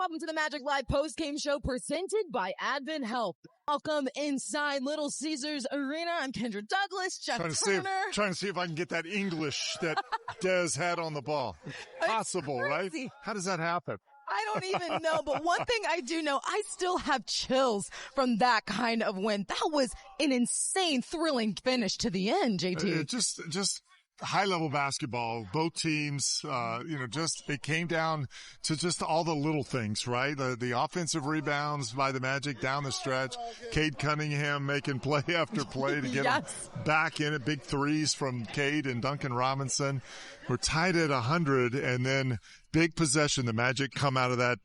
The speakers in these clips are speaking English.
Welcome to the Magic Live Postgame Show presented by Advent Health. Welcome inside Little Caesars Arena. I'm Kendra Douglas, Jeff Turner. Trying to see if I can get that English that Des had on the ball. Possible, right? How does that happen? I don't even know, but one thing I do know, I still have chills from that kind of win. That was an insane, thrilling finish to the end, JT. Just high-level basketball. Both teams, it came down to just all the little things, right? The offensive rebounds by the Magic down the stretch. Cade Cunningham making play after play to get them back in it. Big threes from Cade and Duncan Robinson. We're tied at 100, and then big possession. The Magic come out of that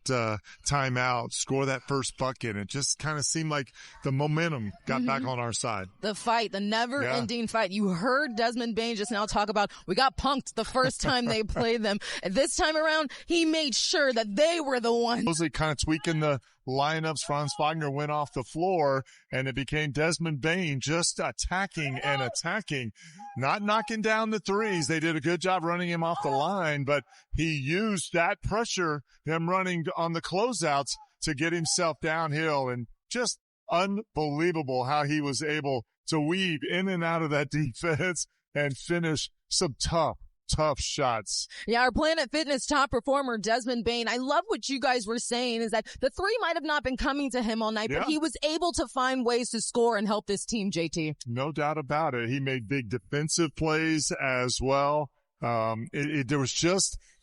timeout, score that first bucket. It just kind of seemed like the momentum got back on our side. The fight, the never-ending fight. You heard Desmond Bane just now talk about, we got punked the first time they played them. This time around, he made sure that they were the ones. Mostly kind of tweaking the lineups. Franz Wagner went off the floor, and it became Desmond Bane just attacking and attacking, not knocking down the threes. They did a good job running him off the line, but he used that pressure, them running on the closeouts, to get himself downhill. And just unbelievable how he was able to weave in and out of that defense and finish some tough shots. Yeah, our Planet Fitness top performer, Desmond Bane, I love what you guys were saying is that the three might have not been coming to him all night, but he was able to find ways to score and help this team, JT. No doubt about it. He made big defensive plays as well. There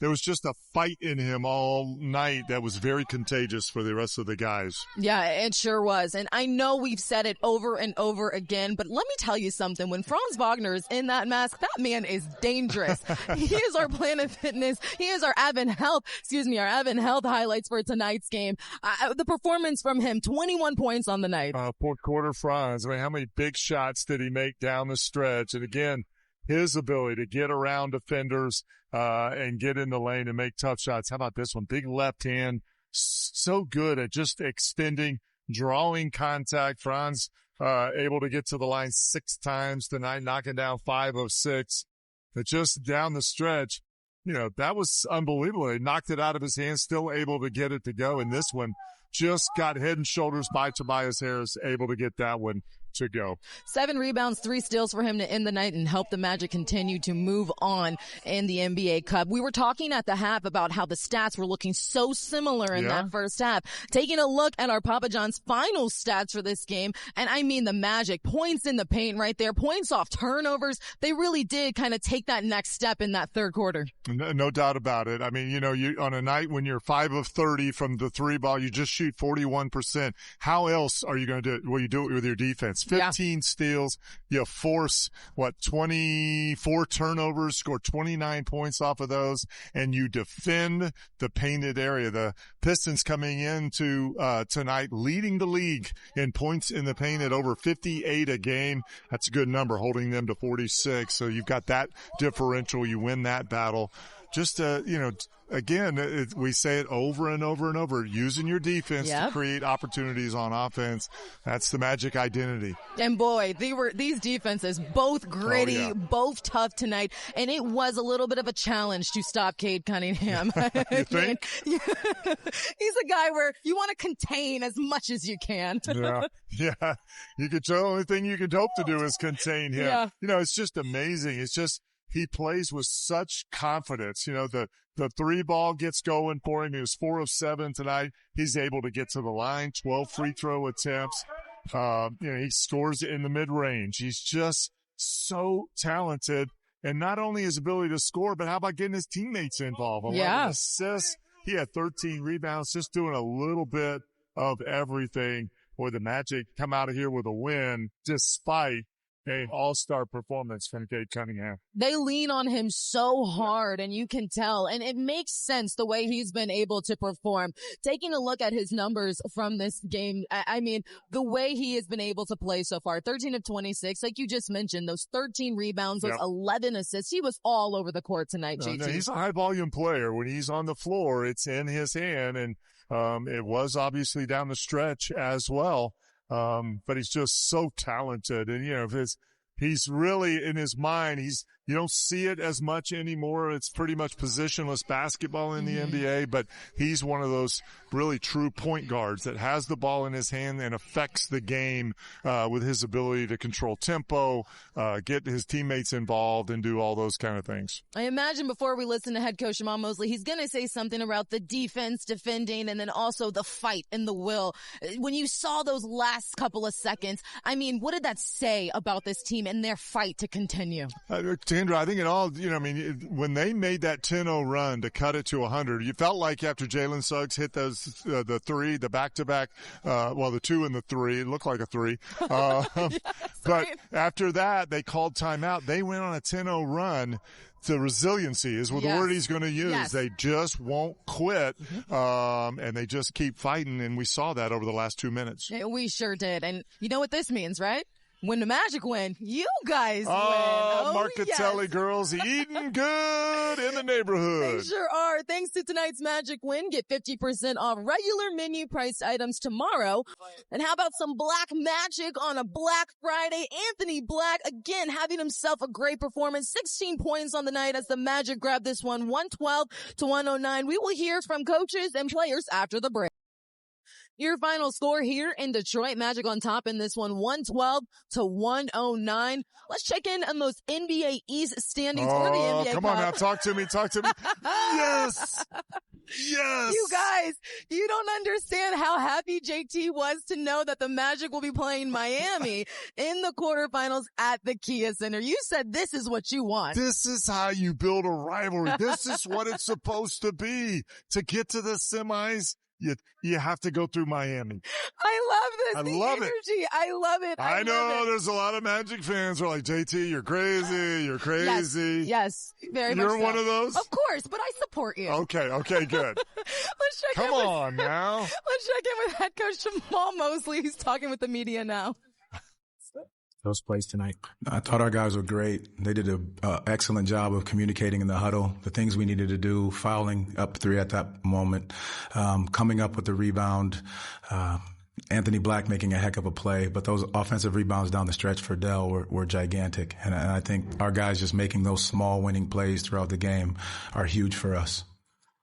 was just a fight in him all night that was very contagious for the rest of the guys. Yeah, it sure was. And I know we've said it over and over again, but let me tell you something. When Franz Wagner is in that mask, that man is dangerous. He is our Planet Fitness. He is our Advent Health highlights for tonight's game. The performance from him, 21 points on the night. Fourth quarter Franz. I mean, how many big shots did he make down the stretch? And again, his ability to get around defenders and get in the lane and make tough shots. How about this one? Big left hand. So good at just extending, drawing contact. Franz able to get to the line 6 times tonight, knocking down 5 of 6. But just down the stretch, that was unbelievable. He knocked it out of his hands, still able to get it to go. And this one just got head and shoulders by Tobias Harris, able to get that one to go. 7 rebounds, 3 steals for him to end the night and help the Magic continue to move on in the NBA Cup. We were talking at the half about how the stats were looking so similar in that first half. Taking a look at our Papa John's final stats for this game, and I mean the Magic, points in the paint right there, points off turnovers. They really did kind of take that next step in that third quarter. No doubt about it. I mean, you on a night when you're 5 of 30 from the 3 ball, you just shoot 41%. How else are you going to do it? Well, you do it with your defense. 15 steals, you force, 24 turnovers, score 29 points off of those, and you defend the painted area. The Pistons coming into tonight leading the league in points in the paint at over 58 a game. That's a good number, holding them to 46. So you've got that differential. You win that battle. Just, again, we say it over and over and over, using your defense to create opportunities on offense. That's the Magic identity. And boy, these defenses, both gritty, both tough tonight. And it was a little bit of a challenge to stop Cade Cunningham. You think? He's a guy where you want to contain as much as you can. Yeah. The only thing you can hope to do is contain him. Yeah. It's just amazing. It's just, he plays with such confidence. The 3 ball gets going for him. He was 4 of 7 tonight. He's able to get to the line, 12 free throw attempts. He scores in the mid-range. He's just so talented. And not only his ability to score, but how about getting his teammates involved? 11 assists. He had 13 rebounds, just doing a little bit of everything. Boy, the Magic come out of here with a win despite an all-star performance from Cade Cunningham. They lean on him so hard, and you can tell. And it makes sense the way he's been able to perform. Taking a look at his numbers from this game, I mean, the way he has been able to play so far, 13 of 26, like you just mentioned, those 13 rebounds, those 11 assists. He was all over the court tonight, JT. No, he's a high-volume player. When he's on the floor, it's in his hand, and it was obviously down the stretch as well. But he's just so talented. And, he's really in his mind, You don't see it as much anymore. It's pretty much positionless basketball in the NBA, but he's one of those really true point guards that has the ball in his hand and affects the game with his ability to control tempo, get his teammates involved, and do all those kind of things. I imagine before we listen to head coach Jamal Mosley, he's going to say something about the defense, defending, and then also the fight and the will. When you saw those last couple of seconds, I mean, what did that say about this team and their fight to continue? Tandra, I think it all, when they made that 10-0 run to cut it to 100, you felt like after Jalen Suggs hit those, the three, the back-to-back, the two and the three, it looked like a three. Yes, but after that, they called timeout. They went on a 10-0 run. The resiliency is the word he's going to use. Yes. They just won't quit, and they just keep fighting, and we saw that over the last 2 minutes. Yeah, we sure did. And you know what this means, right? When the Magic win, you guys win. Marcatelli girls eating good in the neighborhood. They sure are. Thanks to tonight's Magic win, get 50% off regular menu priced items tomorrow. And how about some Black Magic on a Black Friday? Anthony Black, again, having himself a great performance. 16 points on the night as the Magic grab this one, 112-109. We will hear from coaches and players after the break. Your final score here in Detroit, Magic on top in this one, 112-109. Let's check in on those NBA East standings for the NBA Cup. Come on now, talk to me. Yes! Yes! You guys, you don't understand how happy JT was to know that the Magic will be playing Miami in the quarterfinals at the Kia Center. You said this is what you want. This is how you build a rivalry. This is what it's supposed to be. To get to the semis, you have to go through Miami. I love this. I love energy. It. I love it. I know there's a lot of Magic fans who are like, JT, you're crazy. You're crazy. Yes. Very much You're one of those? Of course, but I support you. Okay, good. Let's check Come on now. Let's check in with head coach Jamal Mosley. He's talking with the media now. Those plays tonight? I thought our guys were great. They did an excellent job of communicating in the huddle, the things we needed to do, fouling up three at that moment, coming up with the rebound, Anthony Black making a heck of a play, but those offensive rebounds down the stretch for Dell were gigantic. And I think our guys just making those small winning plays throughout the game are huge for us.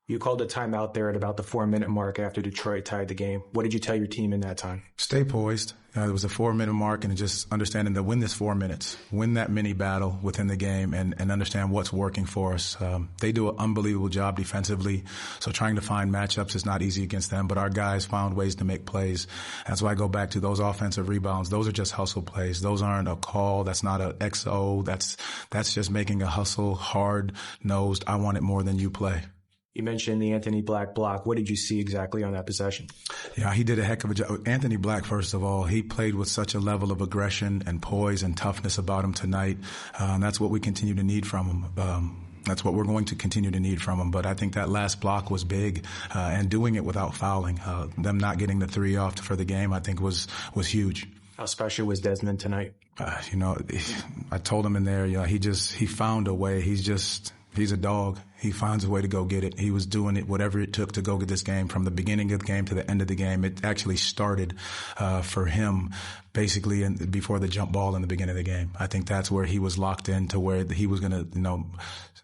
You called a timeout there at about the 4-minute mark after Detroit tied the game. What did you tell your team in that time? Stay poised. It was a 4-minute mark, and just understanding that win this 4 minutes, win that mini battle within the game, and understand what's working for us. They do an unbelievable job defensively, so trying to find matchups is not easy against them, but our guys found ways to make plays. That's why I go back to those offensive rebounds. Those are just hustle plays. Those aren't a call. That's not an XO. That's just making a hustle, hard-nosed, I want it more than you play. You mentioned the Anthony Black block. What did you see exactly on that possession? Yeah, he did a heck of a job. Anthony Black, first of all, he played with such a level of aggression and poise and toughness about him tonight. That's what we continue to need from him. That's what we're going to continue to need from him. But I think that last block was big, and doing it without fouling. Them not getting the three off for the game, I think was huge. How special was Desmond tonight? I told him in there, he found a way. He's a dog. He finds a way to go get it. He was doing it, whatever it took to go get this game from the beginning of the game to the end of the game. It actually started for him basically before the jump ball in the beginning of the game. I think that's where he was locked in to where he was going to,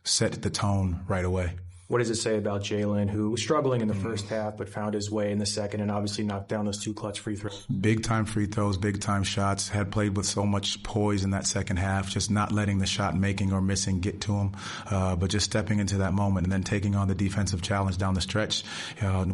set the tone right away. What does it say about Jalen, who was struggling in the first half but found his way in the second and obviously knocked down those 2 clutch free throws? Big-time free throws, big-time shots. Had played with so much poise in that second half, just not letting the shot making or missing get to him, but just stepping into that moment and then taking on the defensive challenge down the stretch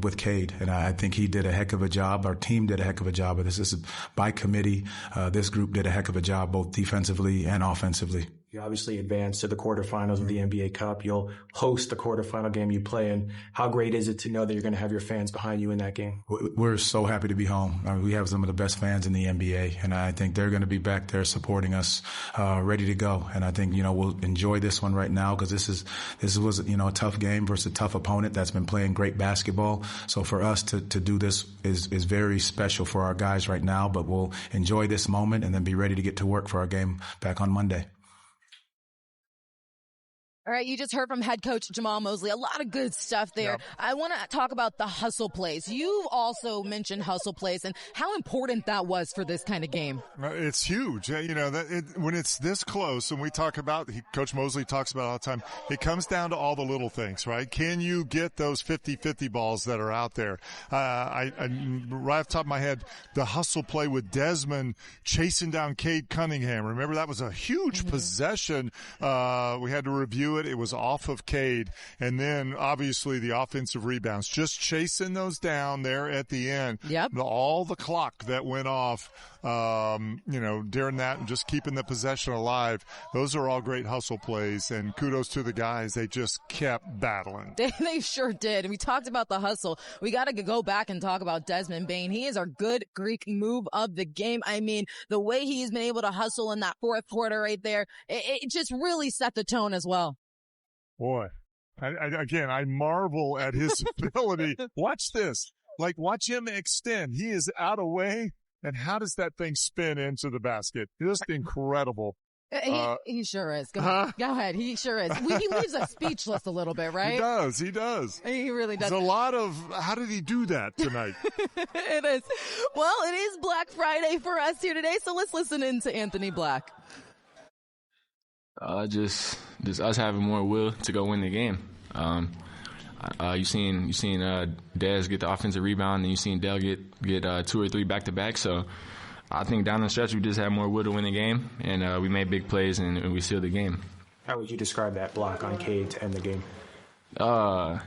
with Cade. And I think he did a heck of a job. Our team did a heck of a job. But this is by committee. This group did a heck of a job both defensively and offensively. You obviously advanced to the quarterfinals of the NBA Cup. You'll host the quarterfinal game you play in. How great is it to know that you're going to have your fans behind you in that game? We're so happy to be home. We have some of the best fans in the NBA, and I think they're going to be back there supporting us, ready to go. And I think, we'll enjoy this one right now because this was a tough game versus a tough opponent that's been playing great basketball. So for us to do this is very special for our guys right now, but we'll enjoy this moment and then be ready to get to work for our game back on Monday. All right, you just heard from head coach Jamal Mosley. A lot of good stuff there. Yep. I want to talk about the hustle plays. You've also mentioned hustle plays and how important that was for this kind of game. It's huge. You know, when it's this close, and we talk about, Coach Mosley talks about it all the time, it comes down to all the little things, right? Can you get those 50-50 balls that are out there? Right off the top of my head, the hustle play with Desmond chasing down Cade Cunningham. Remember, that was a huge possession. We had to review it was off of Cade, and then obviously the offensive rebounds, just chasing those down there at the end. Yep. All the clock that went off, during that, and just keeping the possession alive. Those are all great hustle plays, and kudos to the guys. They just kept battling. They sure did. And we talked about the hustle. We got to go back and talk about Desmond Bane. He is our good Greek move of the game. I mean, the way he's been able to hustle in that fourth quarter right there, it just really set the tone as well. Boy, I marvel at his ability. Watch this. Watch him extend. He is out of way, and how does that thing spin into the basket? Just incredible. He sure is. Go ahead. He sure is. He leaves us speechless a little bit, right? He does. He really does. There's a lot of, how did he do that tonight? It is. Well, it is Black Friday for us here today, so let's listen in to Anthony Black. Just us having more will to go win the game. You seen Dez get the offensive rebound, and you seen Dell get 2 or 3 back-to-back. So I think down the stretch we just had more will to win the game, and we made big plays and we sealed the game. How would you describe that block on Cade to end the game? I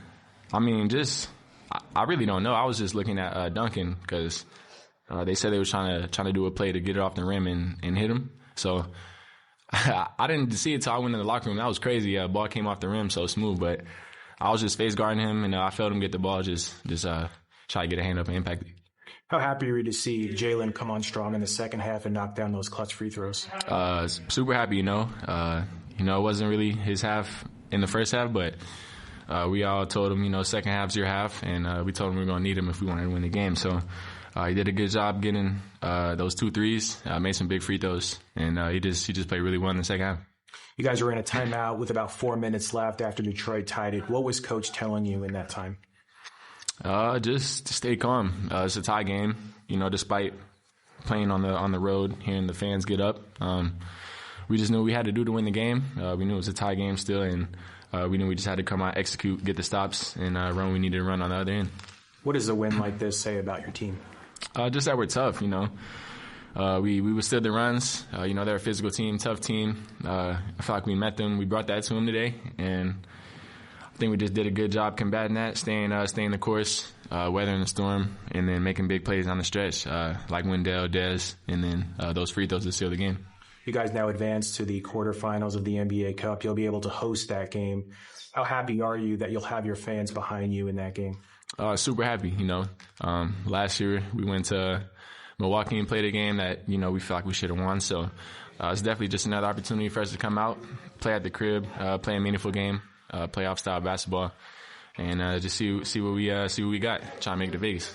really don't know. I was just looking at Duncan because they said they were trying to do a play to get it off the rim and hit him. So I didn't see it till I went in the locker room. That was crazy. Ball came off the rim so smooth, but I was just face guarding him, and I felt him get the ball. Just try to get a hand up and impact it. How happy are you to see Jalen come on strong in the second half and knock down those clutch free throws? Super happy. It wasn't really his half in the first half, but we all told him, second half's your half, and we told him we were going to need him if we wanted to win the game. So he did a good job getting those 2 threes, made some big free throws, and he just played really well in the second half. You guys were in a timeout with about 4 minutes left after Detroit tied it. What was Coach telling you in that time? Just to stay calm. It's a tie game, despite playing on the road, hearing the fans get up. We just knew we had to do to win the game. We knew it was a tie game still, and we knew we just had to come out, execute, get the stops, and run we needed to run on the other end. What does a win like this say about your team? Just that we're tough, We withstood the runs. They're a physical team, tough team. I feel like we met them. We brought that to them today, and I think we just did a good job combating that, staying the course, weathering the storm, and then making big plays on the stretch, like Wendell, Dez, and then those free throws to seal the game. You guys now advance to the quarterfinals of the NBA Cup. You'll be able to host that game. How happy are you that you'll have your fans behind you in that game? Super happy, Last year we went to Milwaukee and played a game that, we feel like we should have won. So it's definitely just another opportunity for us to come out, play at the crib, play a meaningful game, playoff style basketball, and just see what we got. Try to make it to Vegas.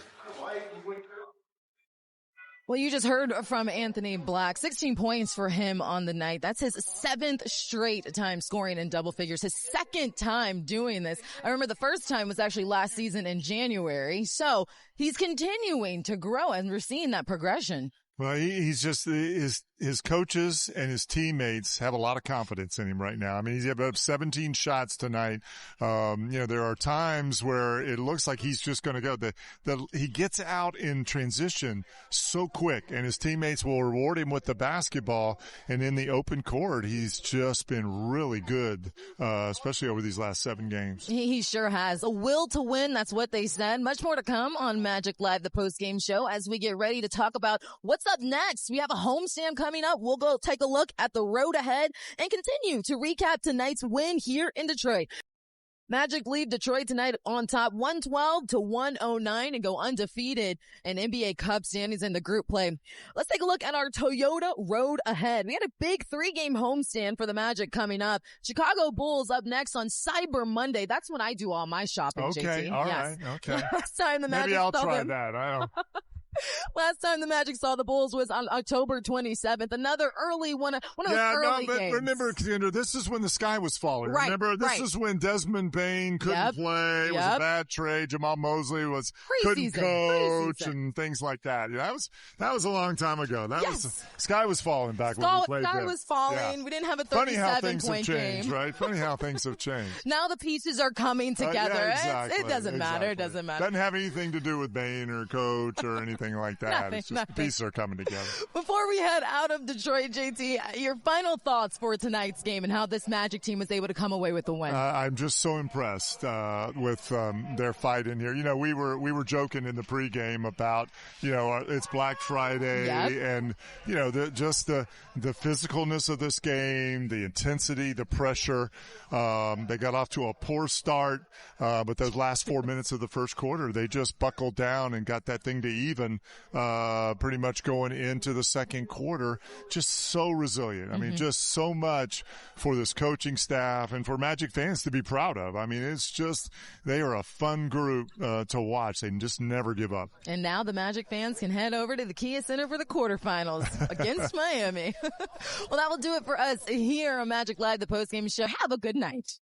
Well, you just heard from Anthony Black. 16 points for him on the night. That's his 7th straight time scoring in double figures. His 2nd time doing this. I remember the first time was actually last season in January. So he's continuing to grow, and we're seeing that progression. Well, he's just his coaches and his teammates have a lot of confidence in him right now. I mean, he's got 17 shots tonight. There are times where it looks like he's just going to go. He gets out in transition so quick, and his teammates will reward him with the basketball. And in the open court, he's just been really good, especially over these last 7 games. He sure has. A will to win, that's what they said. Much more to come on Magic Live, the post-game show, as we get ready to talk about what's up next. We have a homestand coming up. We'll go take a look at the road ahead and continue to recap tonight's win here in Detroit. Magic leave Detroit tonight on top 112-109 and go undefeated in NBA Cup standings in the group play. Let's take a look at our Toyota road ahead. We had a big 3-game homestand for the Magic coming up. Chicago Bulls up next on Cyber Monday. That's when I do all my shopping, okay, JT. All yes. right, okay. Last time the Magic Maybe I'll try them. that. I don't Last time the Magic saw the Bulls was on October 27th. Another early one of those early games. Remember, Kendra, this is when the sky was falling. Right, remember, this is when Desmond Bane couldn't play. It was a bad trade. Jamal Mosley couldn't coach and things like that. Yeah, that was a long time ago. Sky was falling back when we played. Sky was falling. Yeah. We didn't have a 37-point game. Funny how things have changed, right? Funny how things have changed. Now the pieces are coming together. Exactly. It doesn't matter. It doesn't matter. Doesn't have anything to do with Bane or coach or anything like that. It's just the pieces are coming together. Before we head out of Detroit, JT, your final thoughts for tonight's game and how this Magic team was able to come away with the win. I'm just so impressed with their fight in here. You know, we were joking in the pregame about, it's Black Friday and, the physicalness of this game, the intensity, the pressure. They got off to a poor start, but those last 4 minutes of the first quarter, they just buckled down and got that thing to even pretty much going into the second quarter. Just so resilient. I mean, just so much for this coaching staff and for Magic fans to be proud of. I mean, it's just, they are a fun group to watch. They just never give up. And now the Magic fans can head over to the Kia Center for the quarterfinals against Miami. Well, that will do it for us here on Magic Live, the postgame show. Have a good night.